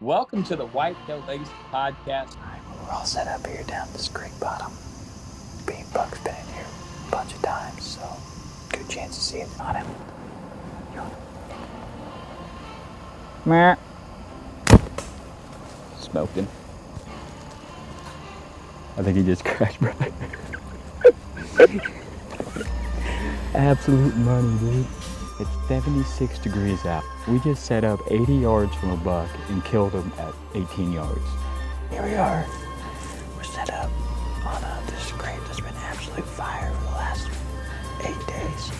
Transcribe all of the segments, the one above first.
Welcome to the Whitetail Legacy Podcast. We're all set up here down this creek bottom. Bean Buck's been in here a bunch of times, so good chance to see it on him. Meh. Smoked him. I think he just crashed, bro. Absolute money, dude. It's 76 degrees out. We just set up 80 yards from a buck and killed him at 18 yards. Here we are. We're set up on this creek that's been absolute fire for the last 8 days.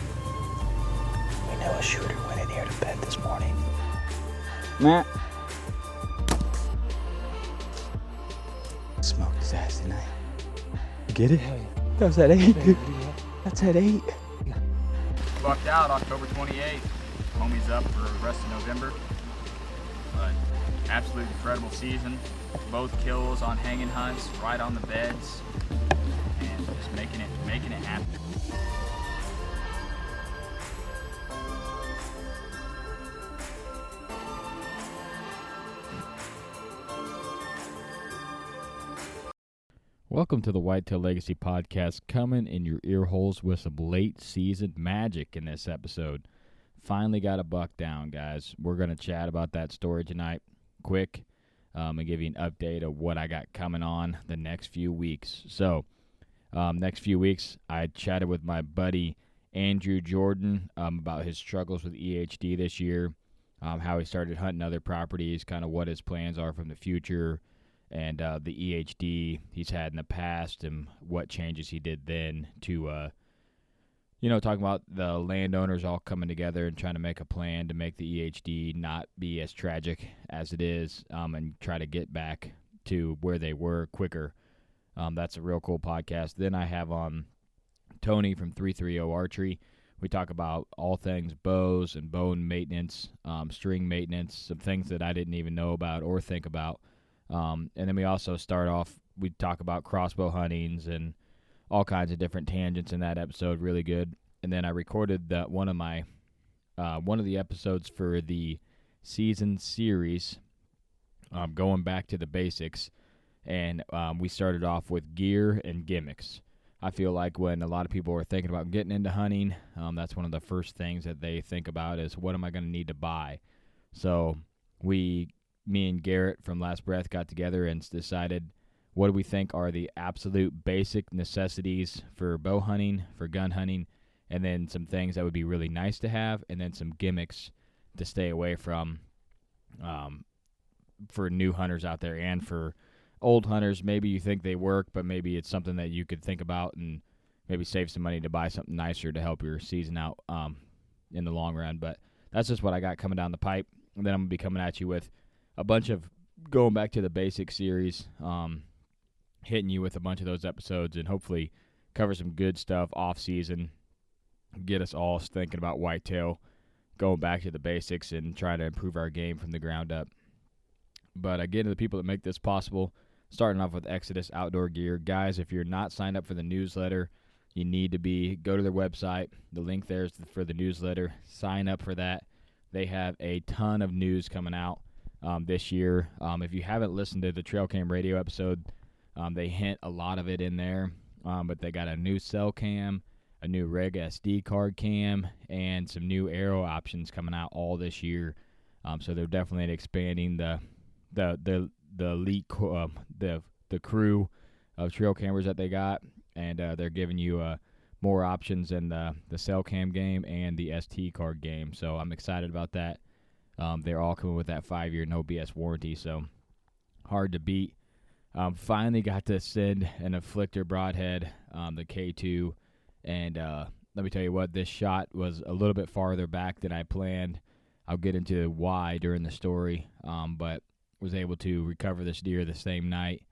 We know a shooter went in here to bed this morning. Meh. Smoked his ass tonight. You get it? That was at 8, dude. That's at 8. Bucked out October 28th. Homie's up for the rest of November. But absolute incredible season. Both kills on hanging hunts, right on the beds, and just making it happen. Welcome to the Whitetail Legacy Podcast, coming in your ear holes with some late season magic in this episode. Finally got a buck down, guys. We're going to chat about that story tonight quick and give you an update of what I got coming on the next few weeks. So, next few weeks, I chatted with my buddy Andrew Jordan about his struggles with EHD this year, how he started hunting other properties, kind of what his plans are from the future, and the EHD he's had in the past and what changes he did then to, talking about the landowners all coming together and trying to make a plan to make the EHD not be as tragic as it is and try to get back to where they were quicker. That's a real cool podcast. Then I have on Tony from 330 Archery. We talk about all things bows and bow maintenance, string maintenance, some things that I didn't even know about or think about. And then we also start off, we talk about crossbow huntings and all kinds of different tangents in that episode, really good. And then I recorded one of the episodes for the season series, going back to the basics, and we started off with gear and gimmicks. I feel like when a lot of people are thinking about getting into hunting, that's one of the first things that they think about is, what am I going to need to buy? So me and Garrett from Last Breath got together and decided what do we think are the absolute basic necessities for bow hunting, for gun hunting, and then some things that would be really nice to have, and then some gimmicks to stay away from for new hunters out there and for old hunters. Maybe you think they work, but maybe it's something that you could think about and maybe save some money to buy something nicer to help your season out in the long run. But that's just what I got coming down the pipe. And then I'm going to be coming at you with a bunch of going back to the basic series, hitting you with a bunch of those episodes and hopefully cover some good stuff off season, get us all thinking about whitetail, going back to the basics and trying to improve our game from the ground up. But again, to the people that make this possible, starting off with Exodus Outdoor Gear. Guys, if you're not signed up for the newsletter, you need to be. Go to their website. The link there is for the newsletter. Sign up for that. They have a ton of news coming out this year. If you haven't listened to the Trail Cam Radio episode, they hint a lot of it in there. But they got a new cell cam, a new Reg SD card cam, and some new arrow options coming out all this year. So they're definitely expanding the elite the crew of trail cameras that they got, and they're giving you more options in the cell cam game and the ST card game. So I'm excited about that. They're all coming with that 5-year no BS warranty, so hard to beat. Finally got to send an Afflictor broadhead, the K2, and let me tell you what, this shot was a little bit farther back than I planned. I'll get into why during the story, but was able to recover this deer the same night.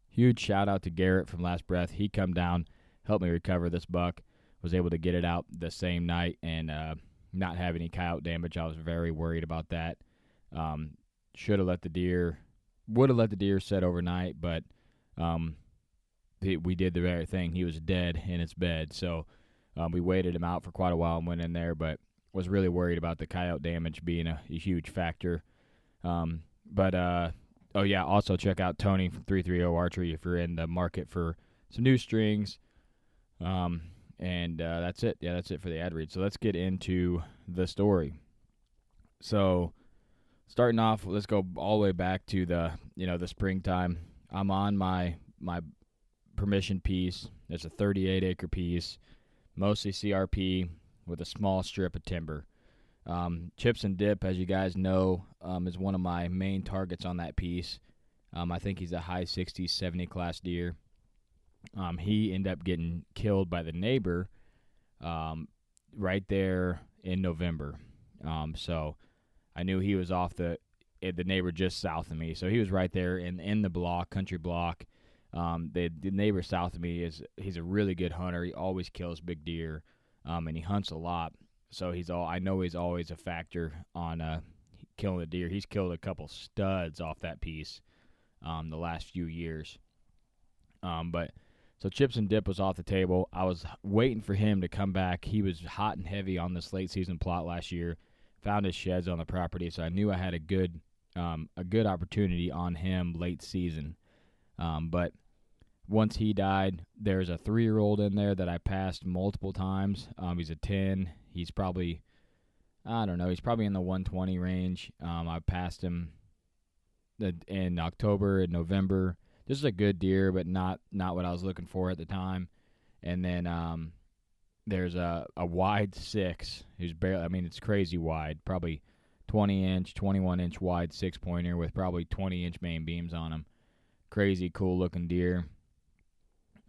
Huge shout out to Garrett from Last Breath. He come down, helped me recover this buck, was able to get it out the same night and not have any coyote damage. I was very worried about that. Would have let the deer set overnight, but we did the right thing. He was dead in its bed, so we waited him out for quite a while and went in there, but was really worried about the coyote damage being a huge factor. But oh yeah, also check out Tony from 330 Archery if you're in the market for some new strings. And that's it. Yeah, that's it for the ad read. So let's get into the story. So starting off, let's go all the way back to the springtime. I'm on my permission piece. It's a 38 acre piece, mostly CRP with a small strip of timber. Chips and Dip, as you guys know, is one of my main targets on that piece. I think he's a high 60s, 70 class deer. He ended up getting killed by the neighbor right there in November. So I knew he was off the neighbor just south of me. So he was right there in the block, country block. The neighbor south of me he's a really good hunter. He always kills big deer, and he hunts a lot. So I know he's always a factor on killing the deer. He's killed a couple studs off that piece the last few years. So Chips and Dip was off the table. I was waiting for him to come back. He was hot and heavy on this late season plot last year. Found his sheds on the property, so I knew I had a good opportunity on him late season. But once he died, there's a 3-year-old in there that I passed multiple times. He's a 10. He's probably, I don't know, he's probably in the 120 range. I passed him in October and November. This is a good deer, but not what I was looking for at the time. And then there's a wide 6 who's barely, I mean, it's crazy wide, probably 20-inch, 21-inch wide 6-pointer with probably 20-inch main beams on him. Crazy cool looking deer.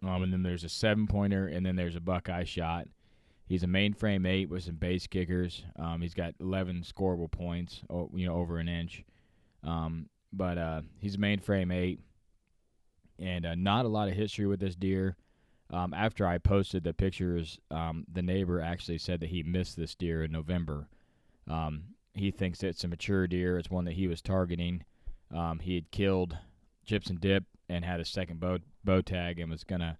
And then there's a 7-pointer, and then there's a buckeye shot. He's a mainframe 8 with some base kickers. He's got 11 scoreable points, over an inch. But he's a mainframe 8, and not a lot of history with this deer. After I posted the pictures, the neighbor actually said that he missed this deer in November. He thinks it's a mature deer. It's one that he was targeting. He had killed Chips and Dip and had a second bow tag and was going to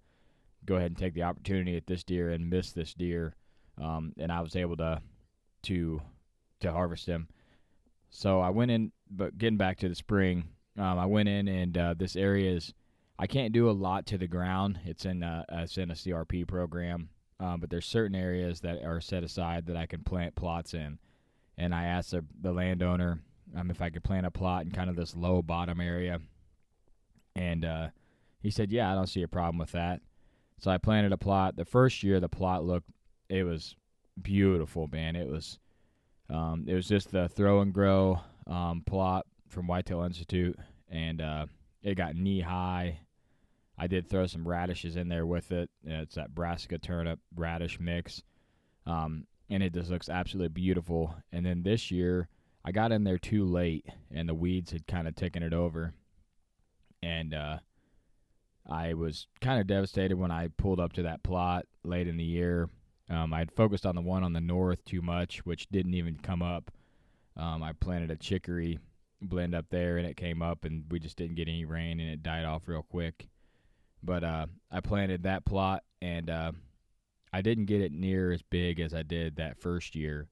go ahead and take the opportunity at this deer and miss this deer. And I was able to harvest him. So I went in, but getting back to the spring, I went in, and this area is, I can't do a lot to the ground. It's in a CRP program, but there's certain areas that are set aside that I can plant plots in. And I asked the landowner if I could plant a plot in kind of this low bottom area. And he said, yeah, I don't see a problem with that. So I planted a plot. The first year, the plot it was beautiful, man. It was just the throw and grow plot from Whitetail Institute, and it got knee high. I did throw some radishes in there with it. It's that brassica turnip radish mix, and it just looks absolutely beautiful. And then this year, I got in there too late, and the weeds had kind of taken it over. And I was kind of devastated when I pulled up to that plot late in the year. I had focused on the one on the north too much, which didn't even come up. I planted a chicory blend up there, and it came up, and we just didn't get any rain, and it died off real quick. But I planted that plot, and I didn't get it near as big as I did that first year.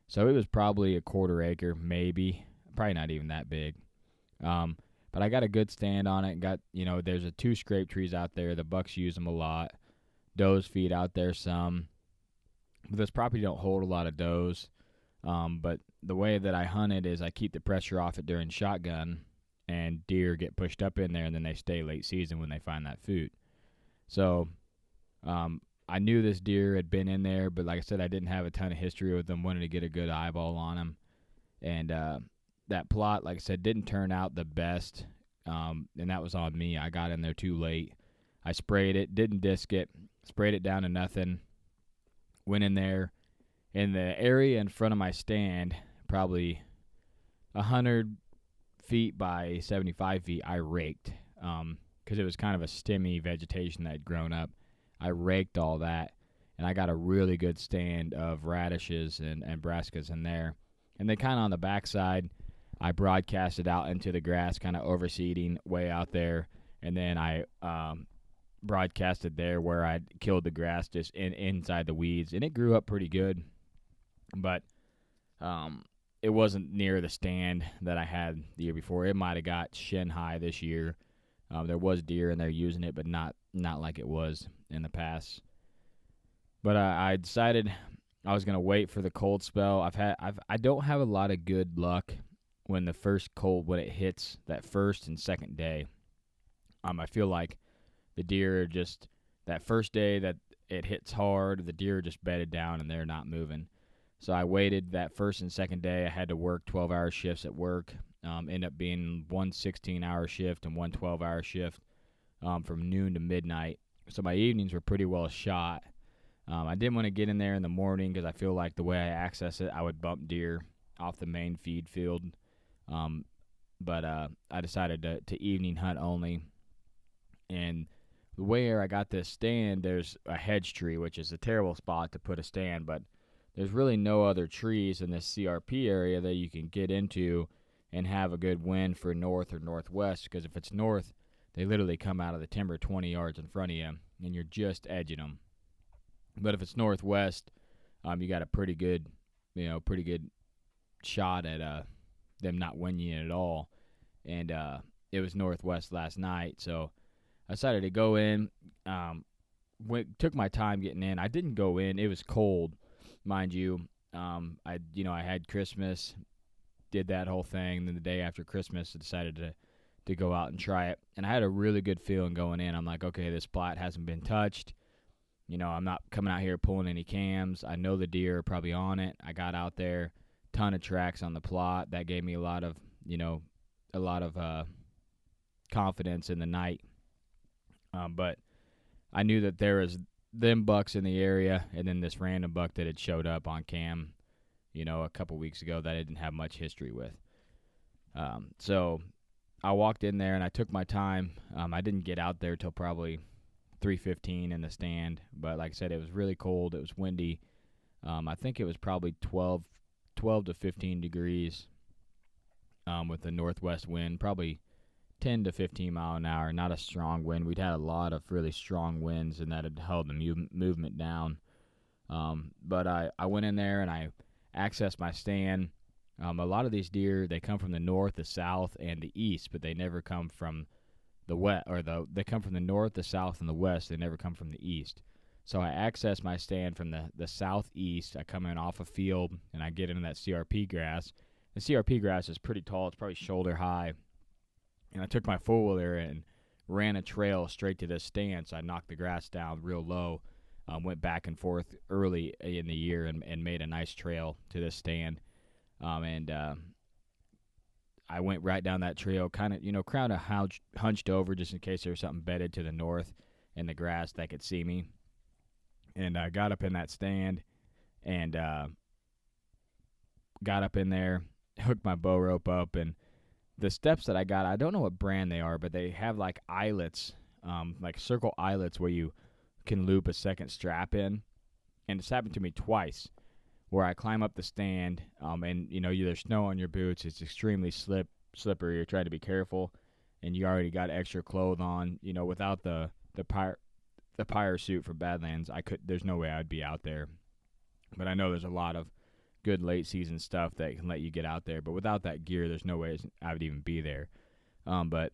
So it was probably a 1/4 acre, maybe. Probably not even that big. But I got a good stand on it. There's 2 scrape trees out there. The bucks use them a lot. Does feed out there some. But this property don't hold a lot of does. But the way that I hunt it is I keep the pressure off it during shotgun, and deer get pushed up in there, and then they stay late season when they find that food. So I knew this deer had been in there, but like I said, I didn't have a ton of history with them. Wanted to get a good eyeball on him. And that plot, like I said, didn't turn out the best, and that was on me. I got in there too late. I sprayed it, didn't disc it, sprayed it down to nothing, went in there. In the area in front of my stand, probably 100 feet by 75 feet, I raked, because it was kind of a stemmy vegetation that had grown up. I raked all that, and I got a really good stand of radishes and brassicas in there. And then kind of on the backside, I broadcasted out into the grass, kind of overseeding way out there. And then I broadcasted there where I killed the grass just inside the weeds. And it grew up pretty good. But it wasn't near the stand that I had the year before. It might have got shin high this year. There was deer in there using it, but not like it was in the past. But I decided I was gonna wait for the cold spell. I don't have a lot of good luck when the first cold, when it hits that first and second day. I feel like the deer are just, that first day that it hits hard, the deer are just bedded down and they're not moving. So I waited that first and second day. I had to work 12-hour shifts at work. Ended up being one 16-hour shift and one 12-hour shift from noon to midnight. So my evenings were pretty well shot. I didn't want to get in there in the morning because I feel like the way I access it, I would bump deer off the main feed field. But I decided to evening hunt only. And the way I got this stand, there's a hedge tree, which is a terrible spot to put a stand, but there's really no other trees in this CRP area that you can get into and have a good wind for north or northwest, because if it's north, they literally come out of the timber 20 yards in front of you, and you're just edging them. But if it's northwest, you got a pretty good shot at them not winning it at all. And it was northwest last night, so I decided to go in. Took my time getting in. I didn't go in. It was cold, mind you. I had Christmas, did that whole thing. Then the day after Christmas, I decided to go out and try it. And I had a really good feeling going in. I'm like, okay, this plat hasn't been touched. I'm not coming out here pulling any cams. I know the deer are probably on it. I got out there, ton of tracks on the plot. That gave me a lot of confidence in the night. But I knew that there was them bucks in the area, and then this random buck that had showed up on cam, a couple weeks ago that I didn't have much history with. So I walked in there and I took my time. I didn't get out there till probably 3:15 in the stand, but like I said, it was really cold. It was windy. I think it was probably 12 to 15 degrees with the northwest wind, probably 10 to 15 mile an hour, not a strong wind. We'd had a lot of really strong winds, and that had held the movement down. But I went in there and I accessed my stand. A lot of these deer, they come from the north, the south, and the east, but they never come from the west, they come from the north, the south, and the west. They never come from the east. So I access my stand from the southeast. I come in off a field, and I get into that CRP grass. The CRP grass is pretty tall. It's probably shoulder high. And I took my four-wheeler and ran a trail straight to this stand. So I knocked the grass down real low, went back and forth early in the year and made a nice trail to this stand. I went right down that trail, kind of hunched over just in case there was something bedded to the north in the grass that could see me. And I got up in that stand and got up in there, hooked my bow rope up, and the steps that I got, I don't know what brand they are, but they have like eyelets, like circle eyelets where you can loop a second strap in. And it's happened to me twice where I climb up the stand, and there's snow on your boots. It's extremely slippery. You're trying to be careful, and you already got extra clothes on. Without the pyre suit for Badlands, there's no way I'd be out there. But I know there's a lot of good late season stuff that can let you get out there, but without that gear, there's no way I would even be there. But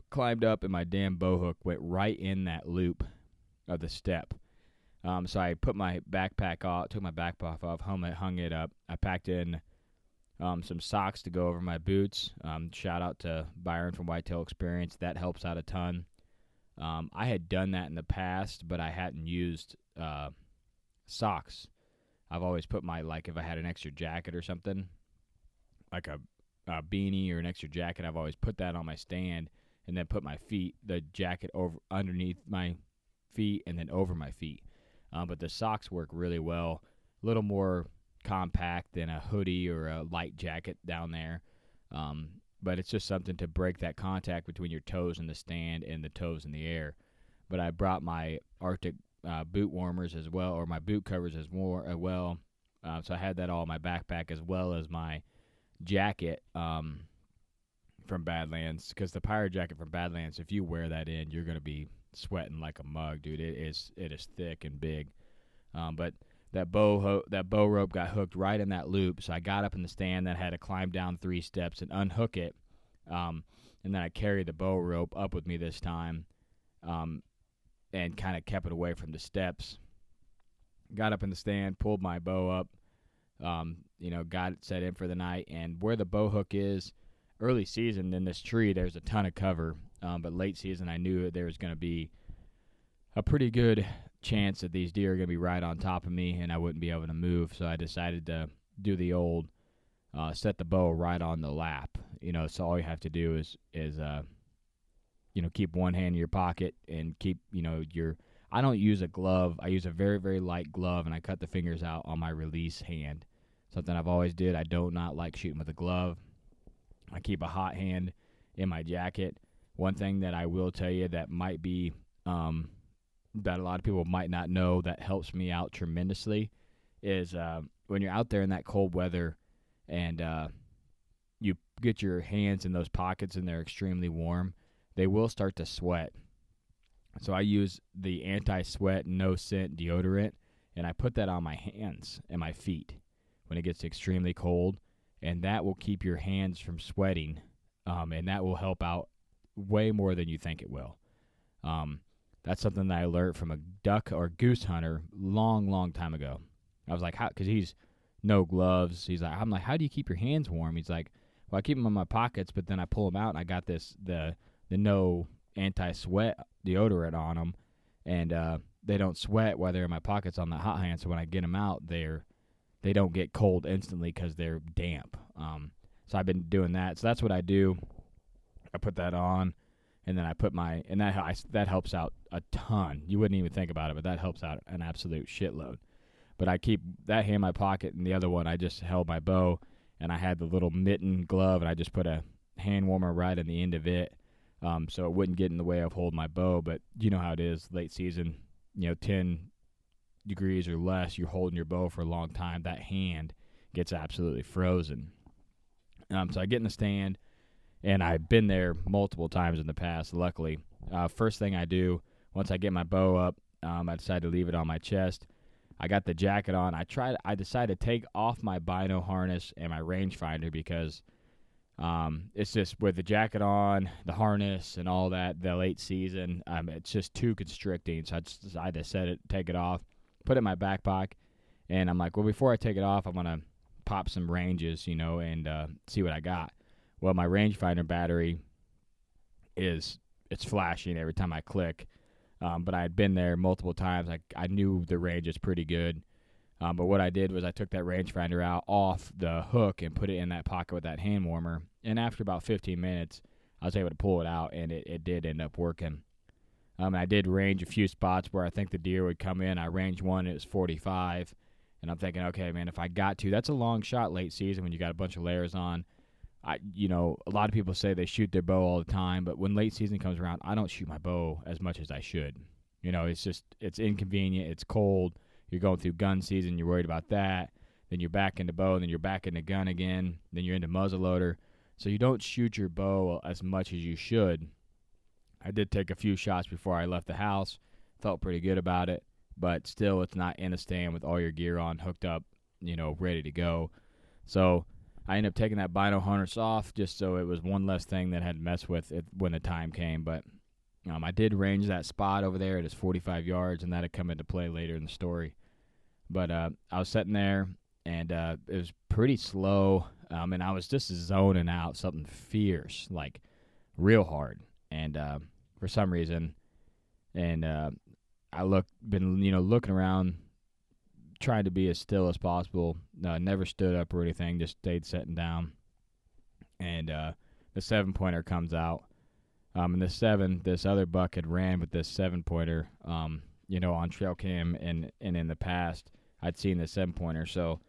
climbed up, and my damn bow hook went right in that loop of the step. So I put my backpack off, took my backpack off, hung it up. I packed in some socks to go over my boots. Shout out to Byron from Whitetail Experience. That helps out a ton. I had done that in the past, but I hadn't used socks. I've always put if I had an extra jacket or something, like a beanie or an extra jacket, I've always put that on my stand and then put the jacket over underneath my feet and then over my feet. But the socks work really well, a little more compact than a hoodie or a light jacket down there. But it's just something to break that contact between your toes in the stand and the toes in the air. But I brought my Arctic boot warmers as well, or my boot covers as well. So I had that all in my backpack as well as my jacket from Badlands, because the pirate jacket from Badlands, if you wear that in, you're going to be sweating like a mug, dude. It is thick and big. But that bow rope got hooked right in that loop. So I got up in the stand, then had to climb down 3 steps and unhook it. And then I carried the bow rope up with me this time, and kind of kept it away from the steps. Got up in the stand, pulled my bow up, got it set in for the night. And where the bow hook is, early season in this tree, there's a ton of cover. But late season, I knew there was going to be a pretty good chance that these deer are going to be right on top of me and I wouldn't be able to move. So I decided to do the old set the bow right on the lap. So all you have to do is keep one hand in your pocket and keep, I don't use a glove. I use a very, very light glove, and I cut the fingers out on my release hand. Something I've always did. I do not like shooting with a glove. I keep a hot hand in my jacket. One thing that I will tell you that might be that a lot of people might not know that helps me out tremendously is when you're out there in that cold weather and you get your hands in those pockets and they're extremely warm, they will start to sweat. So I use the anti-sweat, no-scent deodorant, and I put that on my hands and my feet when it gets extremely cold, and that will keep your hands from sweating, and that will help out way more than you think it will. That's something that I learned from a duck or goose hunter long, long time ago. I was like, how? Because he's no gloves. I'm like, how do you keep your hands warm? He's like, well, I keep them in my pockets, but then I pull them out, and I got the no anti-sweat deodorant on them, and they don't sweat while they're in my pockets on the hot hand. So when I get them out, they don't get cold instantly because they're damp. So I've been doing that. So that's what I do. I put that on, and then I put that helps out a ton. You wouldn't even think about it, but that helps out an absolute shitload. But I keep that hand in my pocket, and the other one I just held my bow, and I had the little mitten glove, and I just put a hand warmer right on the end of it, so it wouldn't get in the way of holding my bow. But you know how it is, late season, 10 degrees or less, you're holding your bow for a long time, that hand gets absolutely frozen. So I get in the stand, and I've been there multiple times in the past, luckily. First thing I do, once I get my bow up, I decide to leave it on my chest. I got the jacket on. I decided to take off my bino harness and my rangefinder because it's just with the jacket on, the harness, and all that, the late season, it's just too constricting. So I just decided to take it off, put it in my back pocket, and I'm like, well, before I take it off, I'm going to pop some ranges, and see what I got. Well, my rangefinder battery it's flashing every time I click. But I had been there multiple times. I knew the range is pretty good. But what I did was I took that rangefinder out off the hook and put it in that pocket with that hand warmer. And after about 15 minutes, I was able to pull it out, and it did end up working. I did range a few spots where I think the deer would come in. I ranged one, it was 45. And I'm thinking, okay, man, if I got to, that's a long shot late season when you got a bunch of layers on. A lot of people say they shoot their bow all the time, but when late season comes around, I don't shoot my bow as much as I should. It's inconvenient. It's cold. You're going through gun season. You're worried about that. Then you're back into bow, and then you're back into gun again. Then you're into muzzleloader. So you don't shoot your bow as much as you should. I did take a few shots before I left the house. Felt pretty good about it, but still it's not in a stand with all your gear on, hooked up, ready to go. So I ended up taking that bino harness off just so it was one less thing that I had to mess with it when the time came. But I did range that spot over there. It is 45 yards, and that had come into play later in the story. But I was sitting there, and it was pretty slow, and I was just zoning out something fierce, like real hard. And for some reason, and I been looking around, trying to be as still as possible. Never stood up or anything, just stayed sitting down. And the 7-pointer comes out. And this other buck had ran with this 7-pointer, on trail cam, and in the past I'd seen the 7-pointer. So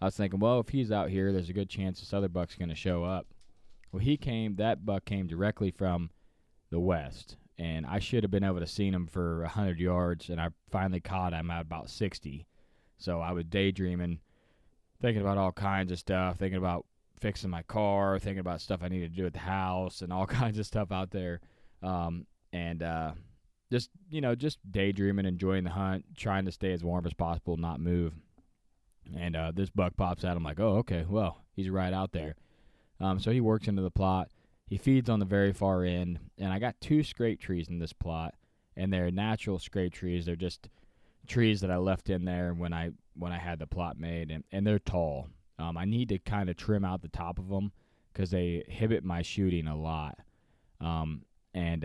I was thinking, well, if he's out here, there's a good chance this other buck's going to show up. Well, that buck came directly from the west, and I should have been able to see him for 100 yards, and I finally caught him at about 60. So I was daydreaming, thinking about all kinds of stuff, thinking about fixing my car, thinking about stuff I needed to do at the house, and all kinds of stuff out there. Just daydreaming, enjoying the hunt, trying to stay as warm as possible, not move. And this buck pops out. I'm like, oh, okay, well, he's right out there. So he works into the plot. He feeds on the very far end, and I got 2 scrape trees in this plot, and they're natural scrape trees. They're just trees that I left in there when I had the plot made, and they're tall. I need to kind of trim out the top of them because they inhibit my shooting a lot. And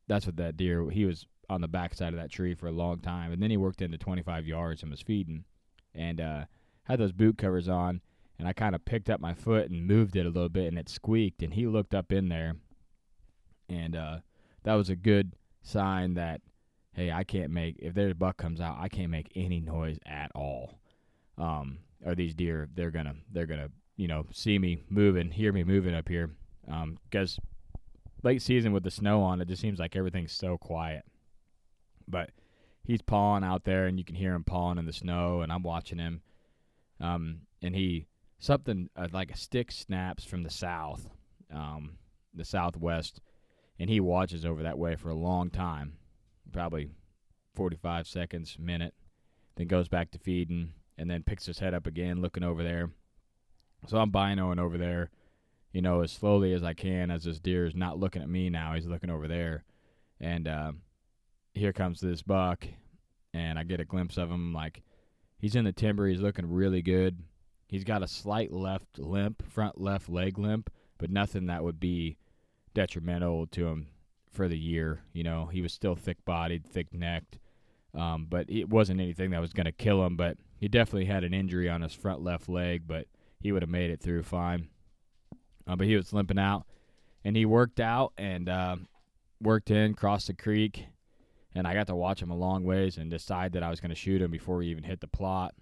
that's what that deer, he was on the backside of that tree for a long time, and then he worked into 25 yards and was feeding, and had those boot covers on, and I kind of picked up my foot and moved it a little bit, and it squeaked, and he looked up in there, and that was a good sign that, hey, if there's a buck comes out, I can't make any noise at all. Or these deer, they're gonna, see me moving, hear me moving up here, because late season with the snow on, it just seems like everything's so quiet. But he's pawing out there, and you can hear him pawing in the snow, and I'm watching him. And something like a stick snaps from the south, the southwest, and he watches over that way for a long time, probably 45 seconds, minute, then goes back to feeding, and then picks his head up again, looking over there. So I'm binoing over there, as slowly as I can, as this deer is not looking at me now. He's looking over there. And here comes this buck, and I get a glimpse of him. Like, he's in the timber. He's looking really good. He's got a slight front left leg limp, but nothing that would be detrimental to him for the year. He was still thick-bodied, thick-necked, but it wasn't anything that was going to kill him. But he definitely had an injury on his front left leg, but he would have made it through fine. But he was limping out, and he worked out and worked in, crossed the creek, and I got to watch him a long ways and decide that I was going to shoot him before he even hit the plot.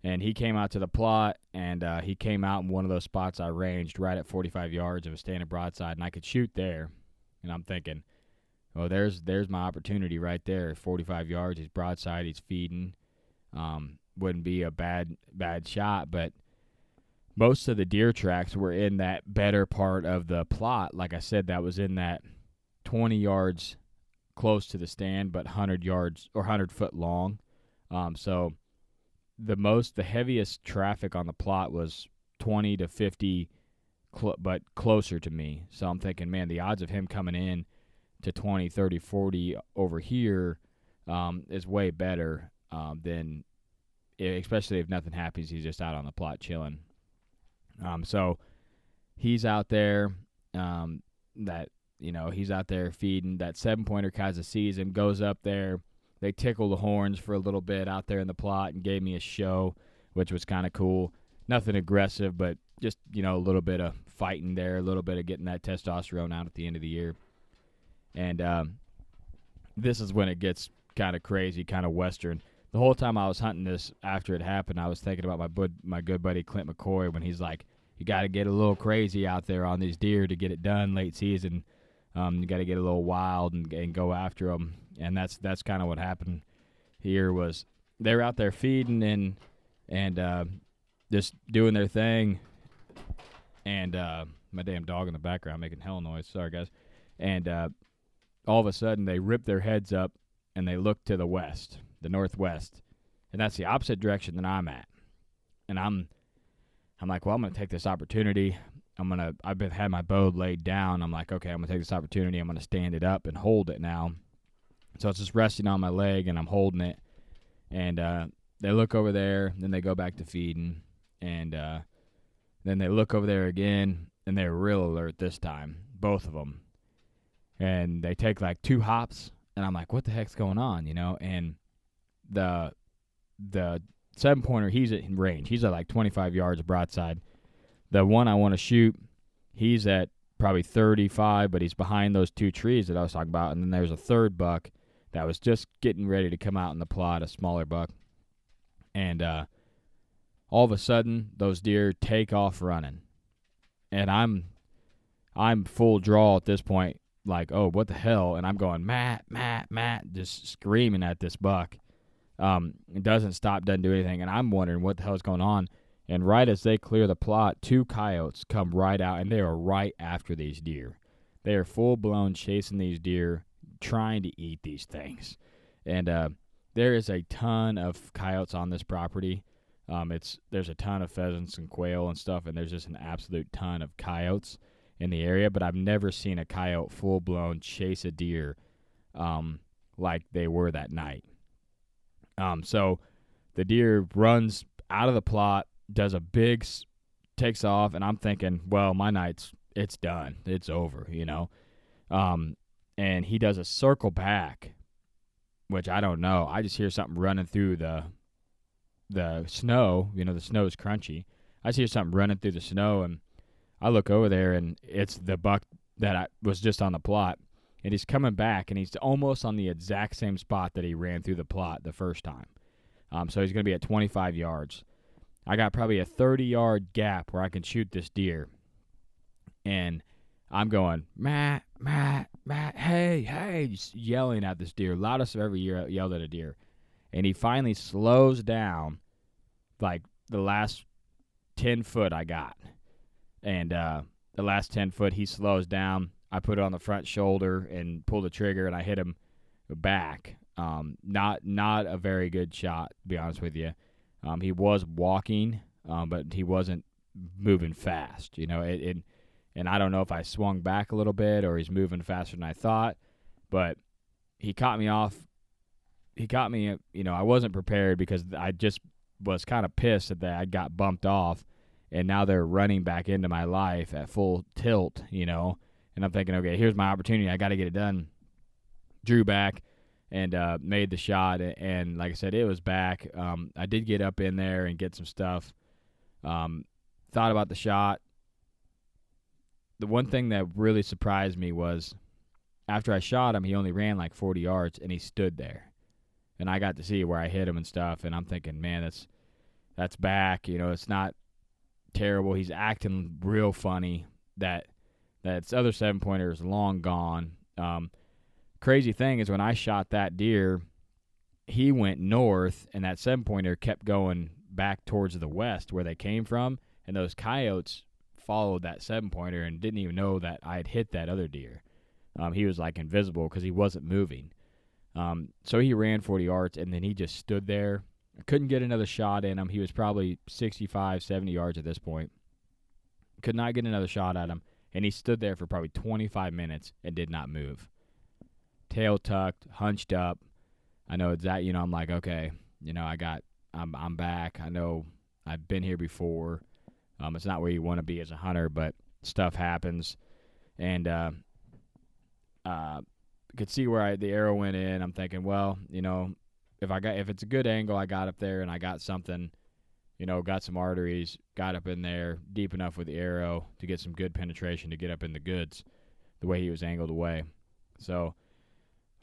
And he came out to the plot, and he came out in one of those spots I ranged right at 45 yards and was standing broadside, and I could shoot there. And I'm thinking, well, there's my opportunity right there. 45 yards, he's broadside, he's feeding. Wouldn't be a bad shot, but most of the deer tracks were in that better part of the plot. Like I said, that was in that 20 yards close to the stand, but 100 yards or 100 foot long. So the heaviest traffic on the plot was 20 to 50, but closer to me. So I'm thinking, man, the odds of him coming in to 20, 30, 40 over here is way better than, especially if nothing happens, he's just out on the plot chilling. So he's out there, he's out there feeding. That 7-pointer kind of sees him, goes up there. They tickle the horns for a little bit out there in the plot and gave me a show, which was kind of cool. Nothing aggressive, but just, a little bit of fighting there, a little bit of getting that testosterone out at the end of the year. And this is when it gets kind of crazy, kind of Western. The whole time I was hunting this after it happened, I was thinking about my good buddy Clint McCoy when he's like, you got to get a little crazy out there on these deer to get it done late season. You got to get a little wild and go after them. And that's kind of what happened here. Was they're out there feeding and just doing their thing. And my damn dog in the background making hell noise. Sorry, guys. And all of a sudden they rip their heads up and they look to the west, the northwest. And that's the opposite direction that I'm at. And I'm like, well, I'm going to take this opportunity. I've had my bow laid down. I'm like, okay, I'm going to take this opportunity. I'm going to stand it up and hold it now. So it's just resting on my leg, and I'm holding it. And they look over there, then they go back to feeding. And then they look over there again, and they're real alert this time, both of them. And they take like 2 hops, and I'm like, what the heck's going on, And the 7-pointer, he's at range. He's at like 25 yards broadside. The one I want to shoot, he's at probably 35, but he's behind those 2 trees that I was talking about. And then there's a third buck that was just getting ready to come out in the plot, a smaller buck. And all of a sudden, those deer take off running. And I'm full draw at this point, like, oh, what the hell? And I'm going, Matt, Matt, Matt, just screaming at this buck. It doesn't stop, doesn't do anything. And I'm wondering what the hell is going on. And right as they clear the plot, 2 coyotes come right out, and they are right after these deer. They are full-blown chasing these deer, trying to eat these things. And there is a ton of coyotes on this property. There's a ton of pheasants and quail and stuff, and there's just an absolute ton of coyotes in the area. But I've never seen a coyote full blown chase a deer like they were that night. So the deer runs out of the plot, does a takes off, and I'm thinking, well, it's done. It's over, and he does a circle back, which I don't know. I just hear something running through the snow. The snow is crunchy. I just hear something running through the snow, and I look over there, and it's the buck that was just on the plot, and he's coming back, and he's almost on the exact same spot that he ran through the plot the first time. So he's going to be at 25 yards. I got probably a 30-yard gap where I can shoot this deer, and I'm going, Matt, hey, just yelling at this deer, loudest I've ever yelled at a deer. And he finally slows down, like the last 10 foot I got. And the last 10 foot, he slows down. I put it on the front shoulder and pull the trigger, and I hit him back. Not a very good shot, to be honest with you. He was walking, but he wasn't moving fast. And I don't know if I swung back a little bit or he's moving faster than I thought, but he caught me off. He caught me, I wasn't prepared because I just was kind of pissed that I got bumped off, and now they're running back into my life at full tilt, and I'm thinking, okay, here's my opportunity. I got to get it done. Drew back and made the shot, and like I said, it was back. I did get up in there and get some stuff. Thought about the shot. The one thing that really surprised me was after I shot him, he only ran like 40 yards, and he stood there. And I got to see where I hit him and stuff, and I'm thinking, man, that's back. It's not terrible. He's acting real funny. That other 7-pointer is long gone. Crazy thing is when I shot that deer, he went north, and that 7-pointer kept going back towards the west where they came from, and those coyotes followed that 7-pointer and didn't even know that I had hit that other deer. He was like invisible because he wasn't moving. So he ran 40 yards, and then he just stood there. I couldn't get another shot in him. He was probably 65, 70 yards at this point. Could not get another shot at him, and he stood there for probably 25 minutes and did not move. Tail tucked, hunched up. I know exactly, I'm like, okay, I'm back. I know I've been here before. It's not where you want to be as a hunter, but stuff happens. And could see where the arrow went in. I'm thinking, well, if it's a good angle, I got up there and I got something, got some arteries, got up in there deep enough with the arrow to get some good penetration to get up in the goods the way he was angled away. So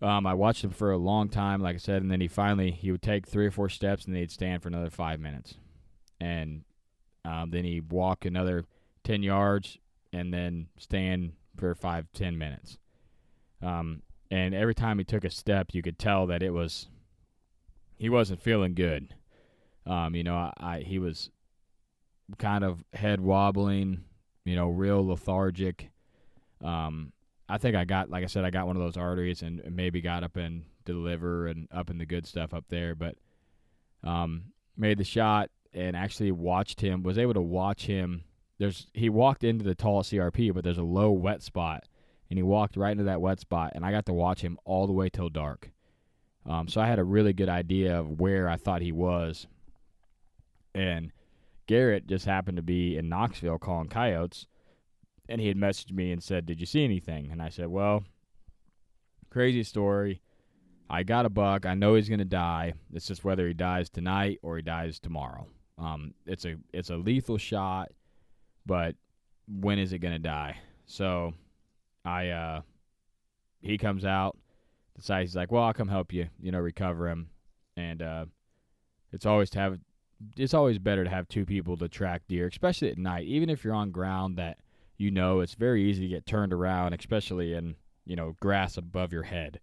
I watched him for a long time, like I said, and then he would take 3 or 4 steps and then he'd stand for another 5 minutes. And then he'd walk another 10 yards and then stand for 5-10 minutes. And every time he took a step, you could tell that he wasn't feeling good. He was kind of head wobbling, real lethargic. I think I got one of those arteries and maybe got up in the liver and up in the good stuff up there, but made the shot and actually was able to watch him. He walked into the tall CRP, but there's a low wet spot. And he walked right into that wet spot, and I got to watch him all the way till dark. So I had a really good idea of where I thought he was. And Garrett just happened to be in Knoxville calling coyotes, and he had messaged me and said, "Did you see anything?" And I said, "Well, crazy story. I got a buck. I know he's going to die. It's just whether he dies tonight or he dies tomorrow. It's a lethal shot, but when is it going to die?" So he comes out, decides he's like, well, I'll come help you, recover him. And it's always better to have 2 people to track deer, especially at night. Even if you're on ground that it's very easy to get turned around, especially in grass above your head.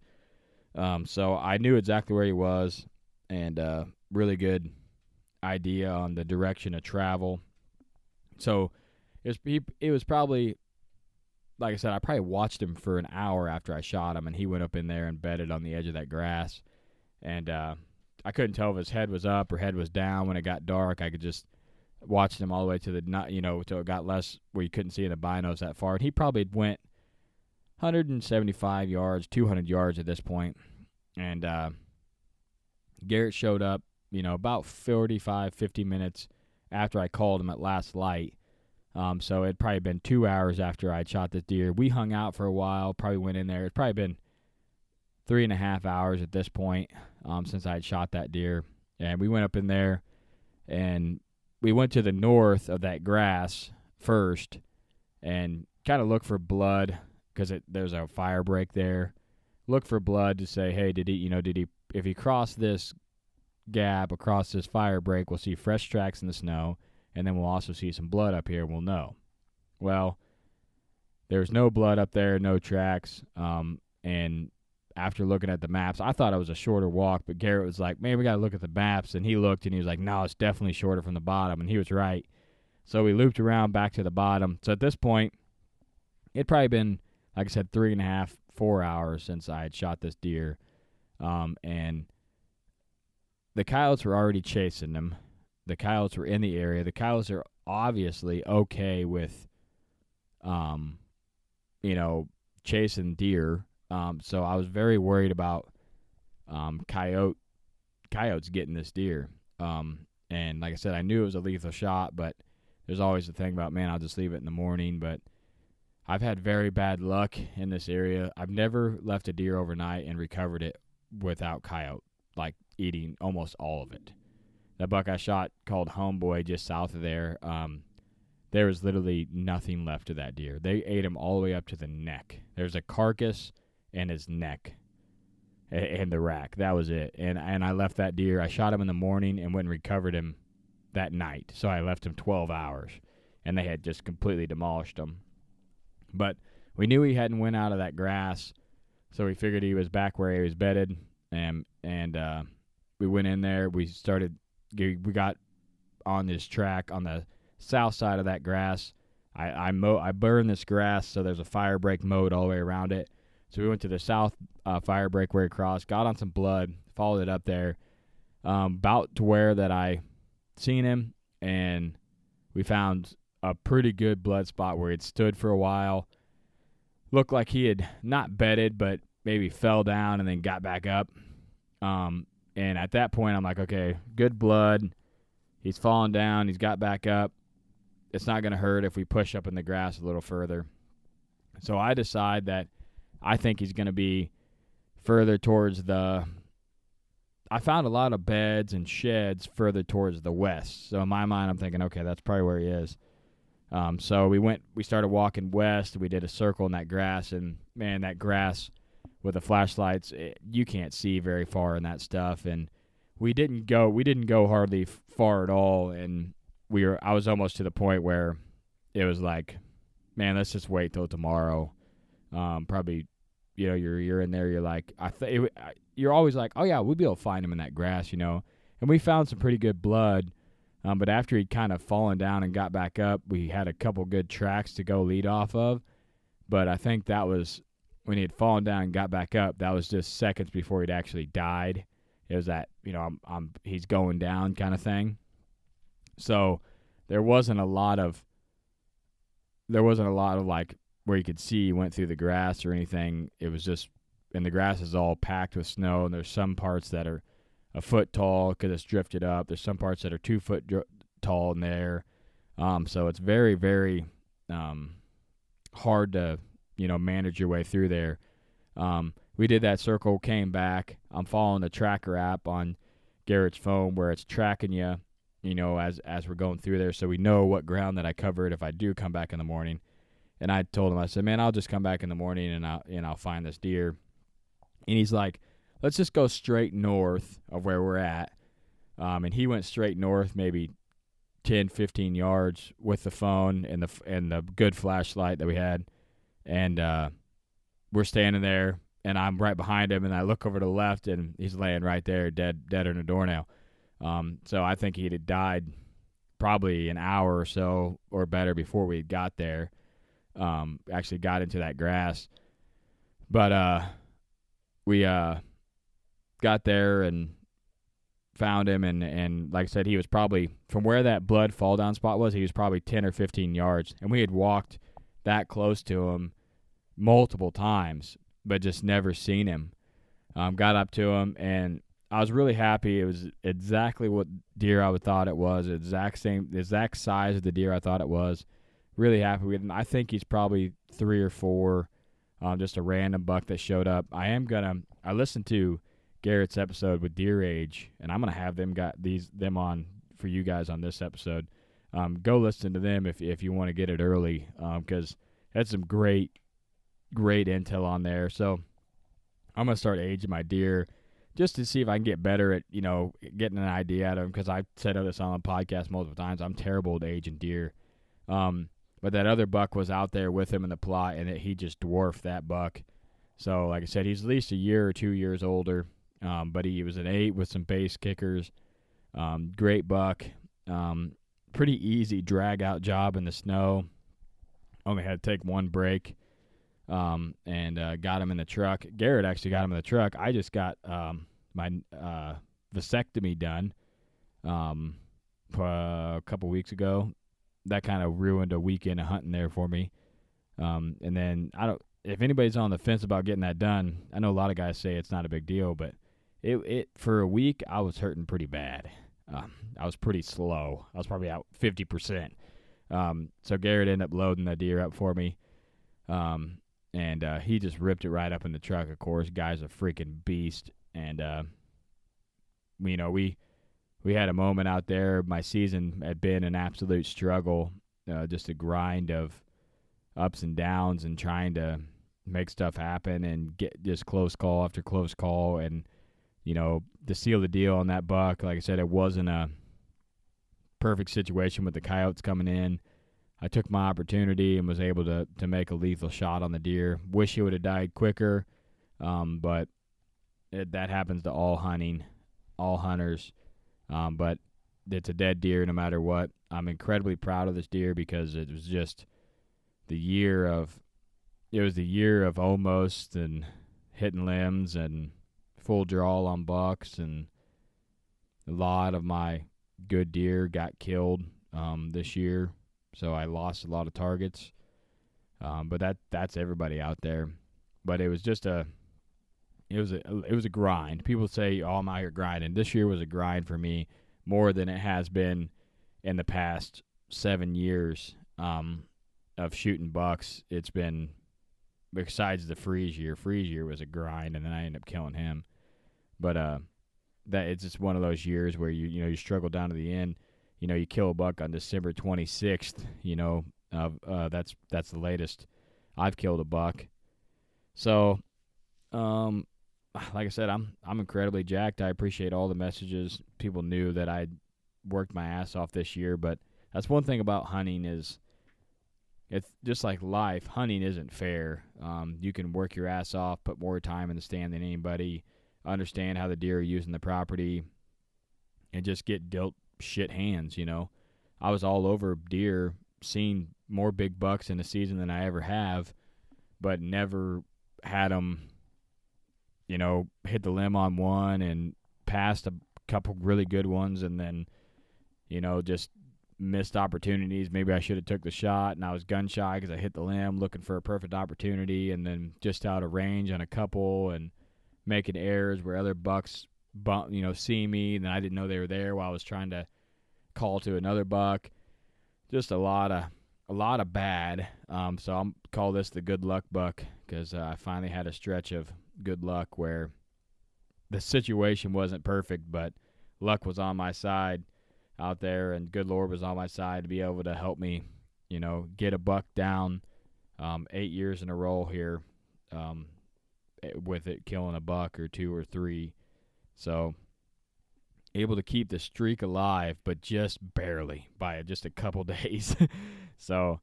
So I knew exactly where he was, and really good idea on the direction of travel. So it was probably, like I said, I probably watched him for an hour after I shot him, and he went up in there and bedded on the edge of that grass. And I couldn't tell if his head was up or head was down when it got dark. I could just watch him all the way to the till it got less where you couldn't see in the binos that far. And he probably went 175 yards, 200 yards at this point. And Garrett showed up, about 45, 50 minutes after I called him at last light. So it'd probably been 2 hours after I'd shot this deer. We hung out for a while, probably went in there. It's probably been 3.5 hours at this point since I had shot that deer. And we went up in there, and we went to the north of that grass first and kind of looked for blood because there's a fire break there. Look for blood to say, hey, did he, if he crossed this gap across this fire break, we'll see fresh tracks in the snow, and then we'll also see some blood up here, and we'll know. Well, there's no blood up there, no tracks, and after looking at the maps, I thought it was a shorter walk, but Garrett was like, man, we got to look at the maps, and he looked, and he was like, no, it's definitely shorter from the bottom, and he was right. So we looped around back to the bottom. So at this point, it'd probably been, like I said, 3.5, 4 hours since I had shot this deer, and the coyotes were already chasing them. The coyotes were in the area. The coyotes are obviously okay with, chasing deer. So I was very worried about coyotes getting this deer. And like I said, I knew it was a lethal shot, but there's always the thing about, man, I'll just leave it in the morning. But I've had very bad luck in this area. I've never left a deer overnight and recovered it without coyote, like eating almost all of it. That buck I shot called Homeboy just south of there, there was literally nothing left of that deer. They ate him all the way up to the neck. There's a carcass and his neck and the rack. That was it. And I left that deer. I shot him in the morning and went and recovered him that night. So I left him 12 hours, and they had just completely demolished him. But we knew he hadn't went out of that grass, so we figured he was back where he was bedded, and we went in there. We got on this track on the south side of that grass. I burned this grass, so there's a fire break mowed all the way around it. So we went to the south fire break where he crossed, got on some blood, followed it up there, about to where that I seen him, and we found a pretty good blood spot where he'd stood for a while. Looked like he had not bedded, but maybe fell down and then got back up. And at that point, I'm like, okay, good blood. He's fallen down. He's got back up. It's not going to hurt if we push up in the grass a little further. So I decide that I think he's going to be further towards I found a lot of beds and sheds further towards the west. So in my mind, I'm thinking, okay, that's probably where he is. So we started walking west. We did a circle in that grass, and man, that grass with the flashlights, you can't see very far in that stuff. And we didn't go hardly far at all. And I was almost to the point where it was like, man, let's just wait till tomorrow. Probably, you're in there. You're like, you're always like, oh yeah, we'll be able to find him in that grass, And we found some pretty good blood. But after he'd kind of fallen down and got back up, we had a couple good tracks to go lead off of. But I think that was when he had fallen down and got back up. That was just seconds before he'd actually died. It was that he's going down kind of thing. So there wasn't a lot of like where you could see he went through the grass or anything. It was just, and the grass is all packed with snow, and there's some parts that are a foot tall because it's drifted up. There's some parts that are 2 foot tall in there. So it's very, very hard to, manage your way through there. We did that circle, came back. I'm following the tracker app on Garrett's phone where it's tracking you, as we're going through there. So we know what ground that I covered if I do come back in the morning. And I told him, I said, man, I'll just come back in the morning and I'll find this deer. And he's like, let's just go straight north of where we're at. And he went straight north, maybe 10, 15 yards with the phone and the good flashlight that we had. And we're standing there, and I'm right behind him, and I look over to the left, and he's laying right there, dead in a doornail. So I think he'd died probably an hour or so or better before we got there. Actually got into that grass. But we got there, and found him, and like I said, he was probably, from where that blood fall down spot was, he was probably 10 or 15 yards, and we had walked that close to him multiple times, but just never seen him. Got up to him, and I was really happy. It was exactly what deer I would thought it was, exact size of the deer I thought it was. Really happy with him. I think he's probably 3 or 4, just a random buck that showed up. I listened to Garrett's episode with Deer Age, and I'm gonna have them on for you guys on this episode. Go listen to them if you want to get it early, because that's some great intel on there. So I'm gonna start aging my deer just to see if I can get better at getting an idea out of them, because I've said this on the podcast multiple times. I'm terrible at aging deer. But that other buck was out there with him in the plot, and he just dwarfed that buck. So, like I said, he's at least a year or 2 years older. But he was an 8 with some base kickers. Great buck. Pretty easy drag-out job in the snow. Only had to take one break. And got him in the truck. Garrett actually got him in the truck. I just got my vasectomy done a couple weeks ago. That kind of ruined a weekend of hunting there for me. And then if anybody's on the fence about getting that done, I know a lot of guys say it's not a big deal, but it for a week I was hurting pretty bad. I was pretty slow. I was probably out 50%. So Garrett ended up loading the deer up for me. And he just ripped it right up in the truck, of course. Guy's a freaking beast. And, we had a moment out there. My season had been an absolute struggle, just a grind of ups and downs and trying to make stuff happen and get just close call after close call. And, to seal the deal on that buck, like I said, it wasn't a perfect situation with the coyotes coming in. I took my opportunity and was able to make a lethal shot on the deer. Wish he would have died quicker, but that happens to all hunters. But it's a dead deer no matter what. I'm incredibly proud of this deer because it was just the year of almost and hitting limbs and full draw on bucks, and a lot of my good deer got killed this year. So I lost a lot of targets, but that's everybody out there. But it was just it was a grind. People say, "Oh, I'm out here grinding." This year was a grind for me more than it has been in the past 7 years of shooting bucks. It's been, besides the freeze year. Freeze year was a grind, and then I ended up killing him. But that it's just one of those years where you struggle down to the end. You kill a buck on December 26th, that's the latest I've killed a buck. So, like I said, I'm incredibly jacked. I appreciate all the messages. People knew that I'd worked my ass off this year, but that's one thing about hunting is it's just like life. Hunting isn't fair. You can work your ass off, put more time in the stand than anybody, understand how the deer are using the property, and just get dealt shit hands. I was all over deer, seen more big bucks in a season than I ever have, but never had them, hit the limb on one and passed a couple really good ones, and then, just missed opportunities. Maybe I should have took the shot, and I was gun shy because I hit the limb looking for a perfect opportunity, and then just out of range on a couple and making errors where other bucks see me, and I didn't know they were there while I was trying to call to another buck. Just a lot of bad. So I'm call this the good luck buck, because I finally had a stretch of good luck where the situation wasn't perfect, but luck was on my side out there, and good Lord was on my side to be able to help me, get a buck down 8 years in a row here, with it killing a buck or 2 or 3. So able to keep the streak alive, but just barely by just a couple days. So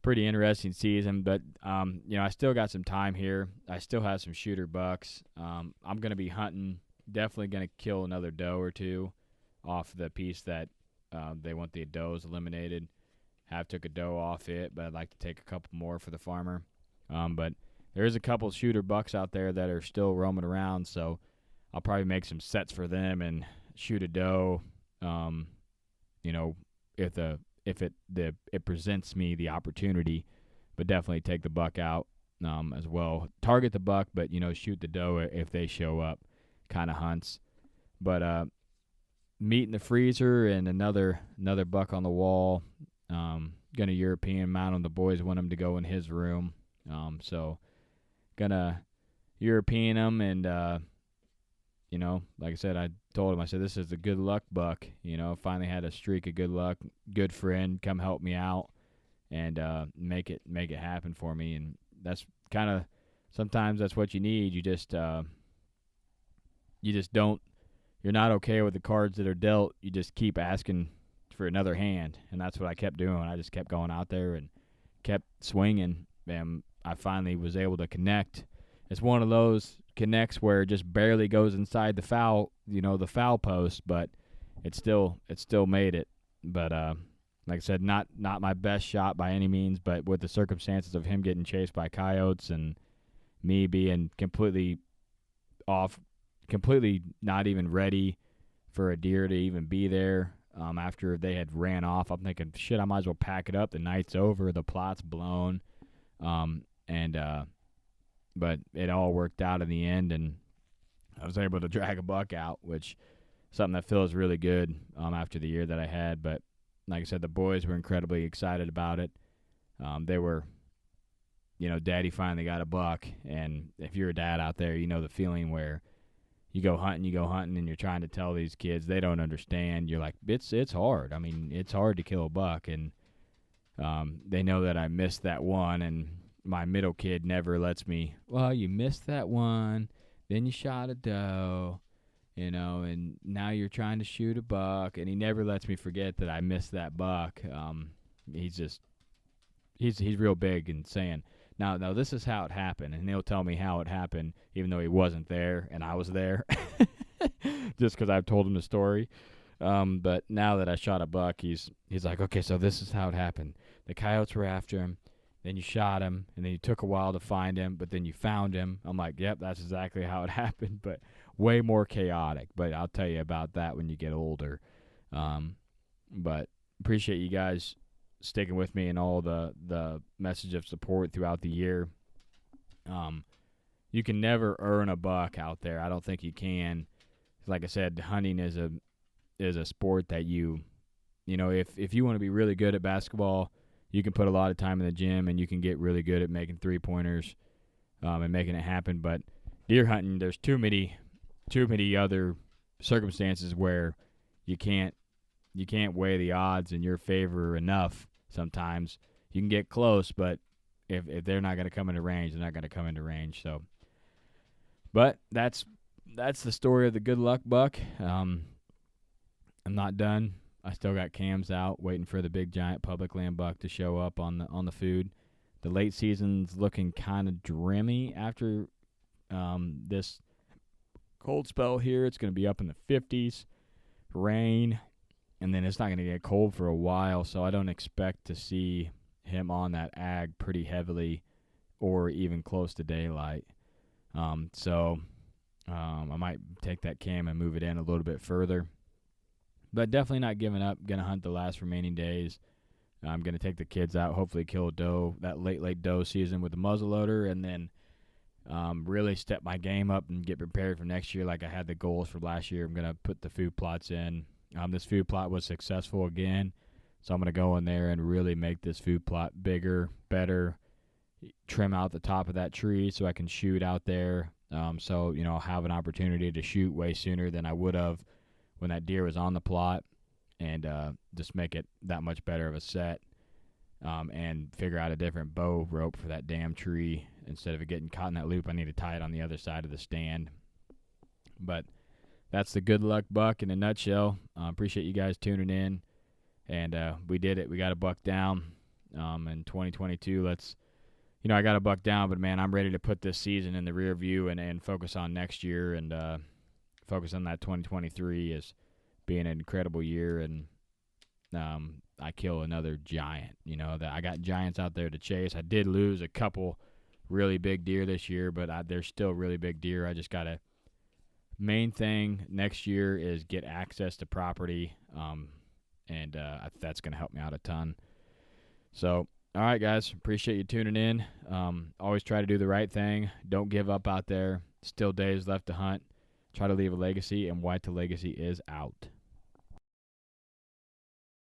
pretty interesting season, but I still got some time here. I still have some shooter bucks. I'm going to be hunting, definitely going to kill another doe or 2 off the piece that they want the does eliminated. Have took a doe off it, but I'd like to take a couple more for the farmer. But there's a couple shooter bucks out there that are still roaming around, so I'll probably make some sets for them and shoot a doe, you know, if it presents me the opportunity, but definitely take the buck out as well. Target the buck, but you know, shoot the doe if they show up. Kind of hunts, but meat in the freezer and another buck on the wall. Gonna European mount him. The boys want him to go in his room, so gonna European him and. You know, like I said, I told him, I said, this is a good luck buck. You know, finally had a streak of good luck, good friend, come help me out and make it happen for me. And that's kind of, sometimes that's what you need. You just don't, you're not okay with the cards that are dealt. You just keep asking for another hand. And that's what I kept doing. I just kept going out there and kept swinging. And I finally was able to connect. It's one of those connects where it just barely goes inside the foul, you know, the foul post, but it still made it. But like I said, not my best shot by any means, but with the circumstances of him getting chased by coyotes and me being completely not even ready for a deer to even be there after they had ran off, I'm thinking, shit, I might as well pack it up. The night's over, the plot's blown, but it all worked out in the end, and I was able to drag a buck out, which is something that feels really good after the year that I had. But like I said, the boys were incredibly excited about it. They were, you know, Daddy finally got a buck, and if you're a dad out there, you know the feeling where you go hunting, and you're trying to tell these kids, they don't understand. You're like, it's hard. I mean, it's hard to kill a buck, and they know that I missed that one, and my middle kid never lets me, well, you missed that one, then you shot a doe, you know, and now you're trying to shoot a buck, and he never lets me forget that I missed that buck. He's real big and saying, now this is how it happened, and he'll tell me how it happened, even though he wasn't there and I was there, just because I've told him the story. But now that I shot a buck, he's like, okay, so this is how it happened. The coyotes were after him. Then you shot him, and then you took a while to find him, but then you found him. I'm like, yep, that's exactly how it happened, but way more chaotic. But I'll tell you about that when you get older. But appreciate you guys sticking with me and all the message of support throughout the year. You can never earn a buck out there. I don't think you can. Like I said, hunting is a sport that you know, if you want to be really good at basketball, you can put a lot of time in the gym, and you can get really good at making three-pointers and making it happen. But deer hunting, there's too many other circumstances where you can't weigh the odds in your favor enough. Sometimes you can get close, but if they're not going to come into range, they're not going to come into range. So, but that's the story of the good luck buck. I'm not done. I still got cams out waiting for the big giant public land buck to show up on the food. The late season's looking kind of dreamy after this cold spell here. It's going to be up in the 50s, rain, and then it's not going to get cold for a while, so I don't expect to see him on that ag pretty heavily or even close to daylight. So I might take that cam and move it in a little bit further. But definitely not giving up. Going to hunt the last remaining days. I'm going to take the kids out, hopefully kill a doe, that late doe season with the muzzleloader, and then really step my game up and get prepared for next year like I had the goals for last year. I'm going to put the food plots in. This food plot was successful again, so I'm going to go in there and really make this food plot bigger, better, trim out the top of that tree so I can shoot out there. So, you know, I'll have an opportunity to shoot way sooner than I would have when that deer was on the plot, and just make it that much better of a set, and figure out a different bow rope for that damn tree. Instead of it getting caught in that loop, I need to tie it on the other side of the stand. But that's the good luck buck in a nutshell. Appreciate you guys tuning in, and we did it. We got a buck down in 2022. I got a buck down, but man, I'm ready to put this season in the rear view and focus on next year, and focus on that 2023 as being an incredible year, and I kill another giant. You know, that I got giants out there to chase. I did lose a couple really big deer this year, but they're still really big deer. I just got to main thing next year is get access to property, and that's going to help me out a ton. So, all right, guys, appreciate you tuning in. Always try to do the right thing. Don't give up out there. Still days left to hunt. Try to leave a legacy, and White to Legacy is out.